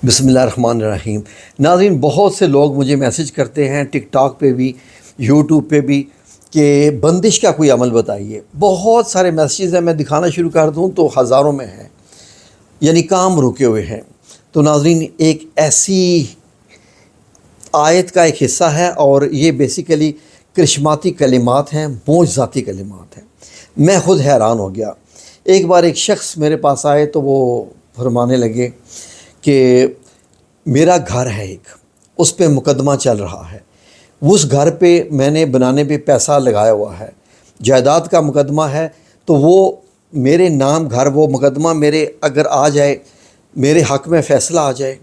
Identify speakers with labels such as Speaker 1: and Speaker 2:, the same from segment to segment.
Speaker 1: बिस्मिल्लाहिर्रहमानिर्रहीम। नाज़रीन, बहुत से लोग मुझे मैसेज करते हैं टिक टॉक पे भी, यूट्यूब पे भी, कि बंदिश का कोई अमल बताइए। बहुत सारे मैसेजेस हैं, मैं दिखाना शुरू कर दूं तो हज़ारों में हैं, यानी काम रुके हुए हैं। तो नाज़रीन, एक ऐसी आयत का एक हिस्सा है और ये बेसिकली करिश्माती कलिमात हैं, मोजज़ाती कलिमात हैं। मैं ख़ुद हैरान हो गया। एक बार एक शख्स मेरे पास आए तो वो फरमाने लगे कि मेरा घर है एक, उस पे मुकदमा चल रहा है, उस घर पे मैंने बनाने पे पैसा लगाया हुआ है, जायदाद का मुकदमा है, तो वो मेरे नाम घर, वो मुकदमा मेरे अगर आ जाए, मेरे हक़ में फ़ैसला आ जाए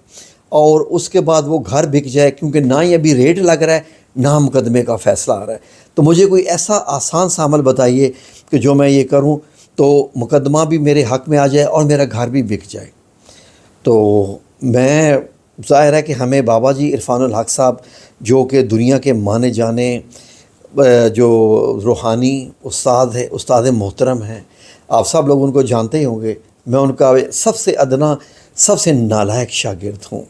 Speaker 1: और उसके बाद वो घर बिक जाए, क्योंकि ना ही अभी रेट लग रहा है ना मुकदमे का फ़ैसला आ रहा है, तो मुझे कोई ऐसा आसान सा अमल बताइए कि जो मैं ये करूं तो मुकदमा भी मेरे हक़ में आ जाए और मेरा घर भी बिक जाए। तो मैं, ज़ाहिर है कि हमें बाबा जी इरफानुल हक साहब, जो कि दुनिया के माने जाने जो रूहानी उस्ताद है, उस्ताद मोहतरम हैं, आप सब लोग उनको जानते ही होंगे। मैं उनका सबसे अदना, सबसे नालायक शागिर्द हूँ।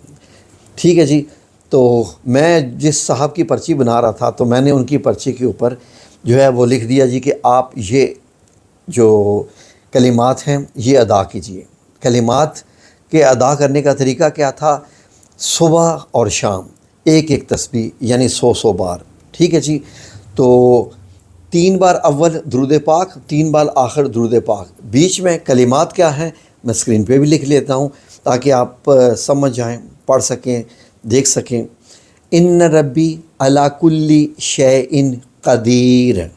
Speaker 1: ठीक है जी। तो मैं जिस साहब की पर्ची बना रहा था, तो मैंने उनकी पर्ची के ऊपर जो है वो लिख दिया जी कि आप ये जो कलिमात हैं ये अदा कीजिए। कलिमात के अदा करने का तरीका क्या था? सुबह और शाम एक एक तस्बीह, यानी 100 बार। ठीक है जी। तो 3 बार अव्वल दुरूद पाक, 3 बार आखिर दुरूद पाक। बीच में कलिमात क्या हैं मैं स्क्रीन पे भी लिख लेता हूँ ताकि आप समझ जाएं, पढ़ सकें, देख सकें। इन्न रब्बी अला कुल्ली शैइन क़दीर।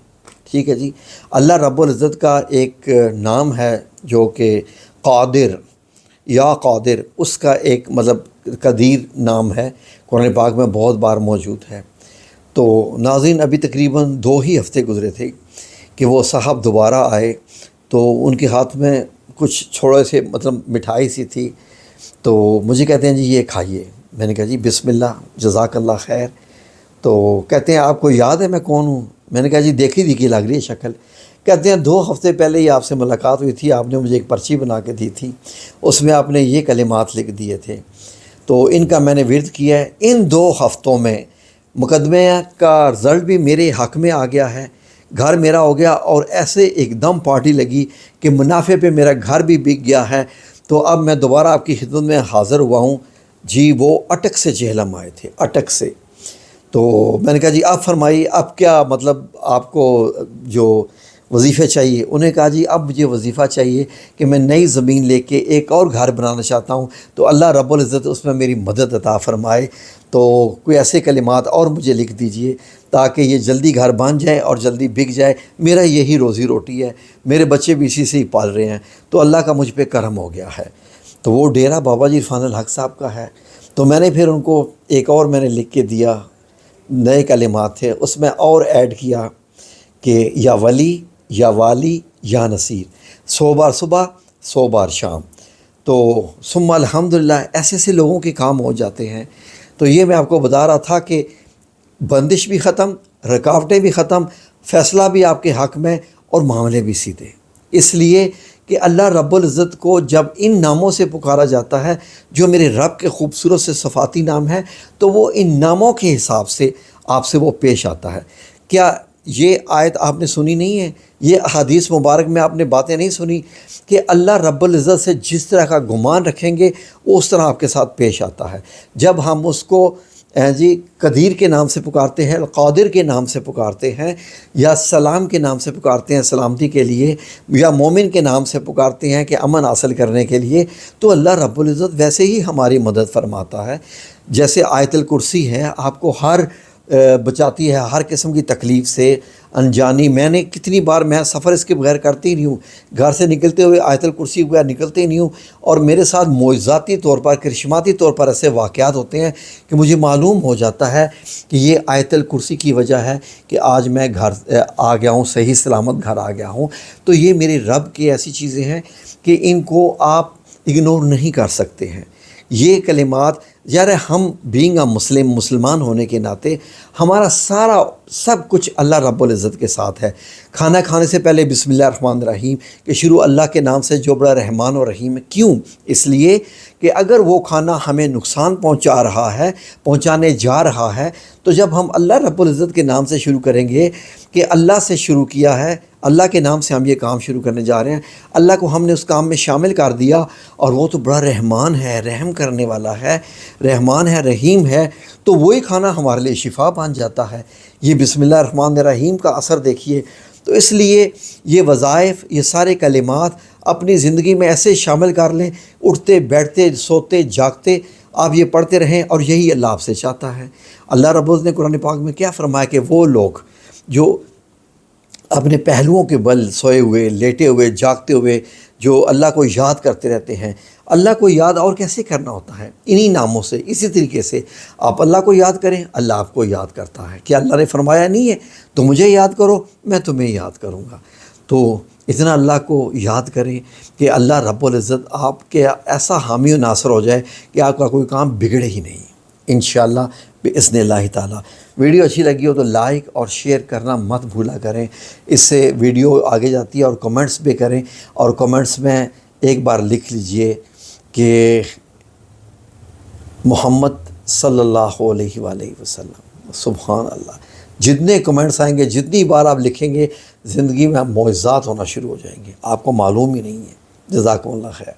Speaker 1: ठीक है जी। अल्लाह रब्बुल इज़्ज़त का एक नाम है जो कि क़ादिर, या क़ादिर, उसका एक मतलब क़दीर नाम है, कुरान पाक में बहुत बार मौजूद है। तो नाज़रीन, अभी तकरीबन 2 ही हफ़्ते गुज़रे थे कि वो साहब दोबारा आए, तो उनके हाथ में कुछ छोटे से मतलब मिठाई सी थी, तो मुझे कहते हैं जी ये खाइए। मैंने कहा जी बिस्मिल्लाह, जज़ाकल्लाह खैर। तो कहते हैं आपको याद है मैं कौन हूँ? मैंने कहा जी देखी दिखी लग रही है शक्ल। कहते हैं 2 हफ़्ते पहले ही आपसे मुलाकात हुई थी, आपने मुझे एक पर्ची बना के दी थी, उसमें आपने ये कलिमात लिख दिए थे, तो इनका मैंने विर्द किया है। इन 2 हफ़्तों में मुकदमे का रिज़ल्ट भी मेरे हक़ में आ गया है, घर मेरा हो गया और ऐसे एकदम पार्टी लगी कि मुनाफे पे मेरा घर भी बिक गया है। तो अब मैं दोबारा आपकी खिदमत में हाज़िर हुआ हूँ जी। वो अटक से जेहलम आए थे, अटक से। तो मैंने कहा जी आप फरमाइए, अब क्या मतलब आपको जो वजीफ़े चाहिए? उन्हें कहा जी अब मुझे वजीफ़ा चाहिए कि मैं नई ज़मीन लेके एक और घर बनाना चाहता हूँ, तो अल्लाह रब्बुल इज़्ज़त उसमें मेरी मदद अता फ़रमाए। तो कोई ऐसे कलिमात और मुझे लिख दीजिए ताकि ये जल्दी घर बन जाए और जल्दी बिक जाए। मेरा यही रोज़ी रोटी है, मेरे बच्चे भी इसी से ही पाल रहे हैं, तो अल्लाह का मुझ पे करम हो गया है। तो वो डेरा बाबा जी इरफानुल हक साहब का है। तो मैंने फिर उनको एक और मैंने लिख के दिया, नए कलिमात थे, उसमें और ऐड किया कि या वली, या वाली, या नसीर, 100 बार सुबह, 100 बार शाम। तो सुम्मा अल्हम्दुलिल्लाह, ऐसे ऐसे लोगों के काम हो जाते हैं। तो ये मैं आपको बता रहा था कि बंदिश भी ख़त्म, रुकावटें भी ख़त्म, फ़ैसला भी आपके हक़ में और मामले भी सीधे। इसलिए कि अल्लाह रब्बुल इज़्ज़त को जब इन नामों से पुकारा जाता है जो मेरे रब के खूबसूरत से सफ़ाती नाम है, तो वो इन नामों के हिसाब से आपसे वो पेश आता है। क्या ये आयत आपने सुनी नहीं है? ये अहादीस मुबारक में आपने बातें नहीं सुनी कि अल्लाह रब्बुल इज़्ज़त से जिस तरह का गुमान रखेंगे उस तरह आपके साथ पेश आता है। जब हम उसको जी कदीर के नाम से पुकारते हैं, क़ादिर के नाम से पुकारते हैं, या सलाम के नाम से पुकारते हैं सलामती के लिए, या मोमिन के नाम से पुकारते हैं कि अमन हासिल करने के लिए, तो अल्लाह रब्बुल इज़्ज़त वैसे ही हमारी मदद फरमाता है। जैसे आयतुल कुर्सी है, आपको हर बचाती है हर किस्म की तकलीफ़ से, अनजानी। मैंने कितनी बार, मैं सफ़र इसके बगैर करती ही नहीं हूँ, घर से निकलते हुए आयतुल कुर्सी बगैर निकलते ही नहीं हूँ। और मेरे साथ मोइज़ाती तौर पर, करिश्माती तौर पर ऐसे वाक़यात होते हैं कि मुझे मालूम हो जाता है कि ये आयतुल कुर्सी की वजह है कि आज मैं घर आ गया हूँ, सही सलामत घर आ गया हूँ। तो ये मेरे रब की ऐसी चीज़ें हैं कि इनको आप इग्नोर नहीं कर सकते हैं। ये कलिमात یار ہم بینگ اے مسلمان ہونے کے ناطے ہمارا سارا سب کچھ اللہ رب العزت کے ساتھ ہے۔ کھانا کھانے سے پہلے بسم اللہ الرحمن الرحیم کہ شروع اللہ کے نام سے جو بڑا رحمان و رحیم ہے۔ کیوں؟ اس لیے کہ اگر وہ کھانا ہمیں نقصان پہنچانے جا رہا ہے تو جب ہم اللہ رب العزت کے نام سے شروع کریں گے کہ اللہ سے شروع کیا ہے، اللہ کے نام سے ہم یہ کام شروع کرنے جا رہے ہیں، اللہ کو ہم نے اس کام میں شامل کر دیا، اور وہ تو بڑا رحمان ہے، رحم کرنے والا ہے، رحمان ہے، رحیم ہے، تو وہی کھانا ہمارے لیے شفا بن جاتا ہے۔ یہ بسم اللہ الرحمن الرحیم کا اثر دیکھیے۔ تو اس لیے یہ وظائف، یہ سارے کلمات اپنی زندگی میں ایسے شامل کر لیں، اٹھتے بیٹھتے سوتے جاگتے آپ یہ پڑھتے رہیں، اور یہی اللہ آپ سے چاہتا ہے۔ اللہ رب العزت نے قرآن پاک میں کیا فرمایا کہ وہ لوگ جو اپنے پہلوؤں کے بل سوئے ہوئے، لیٹے ہوئے، جاگتے ہوئے جو اللہ کو یاد کرتے رہتے ہیں۔ اللہ کو یاد اور کیسے کرنا ہوتا ہے؟ انہی ناموں سے، اسی طریقے سے آپ اللہ کو یاد کریں، اللہ آپ کو یاد کرتا ہے۔ کہ اللہ نے فرمایا نہیں ہے تو مجھے یاد کرو، میں تمہیں یاد کروں گا۔ تو اتنا اللہ کو یاد کریں کہ اللہ رب العزت آپ کے ایسا حامی و ناصر ہو جائے کہ آپ کا کوئی کام بگڑے ہی نہیں، انشاءاللہ بإذن اللہ تعالیٰ۔ ویڈیو اچھی لگی ہو تو لائک اور شیئر کرنا مت بھولا کریں، اس سے ویڈیو آگے جاتی ہے، اور کمنٹس بھی کریں، اور کمنٹس میں ایک بار لکھ لیجئے کہ محمد صلی اللہ علیہ وآلہ وسلم۔ سبحان اللہ، جتنے کمنٹس آئیں گے، جتنی بار آپ لکھیں گے، زندگی میں معجزات ہونا شروع ہو جائیں گے، آپ کو معلوم ہی نہیں ہے۔ جزاکم اللہ خیر۔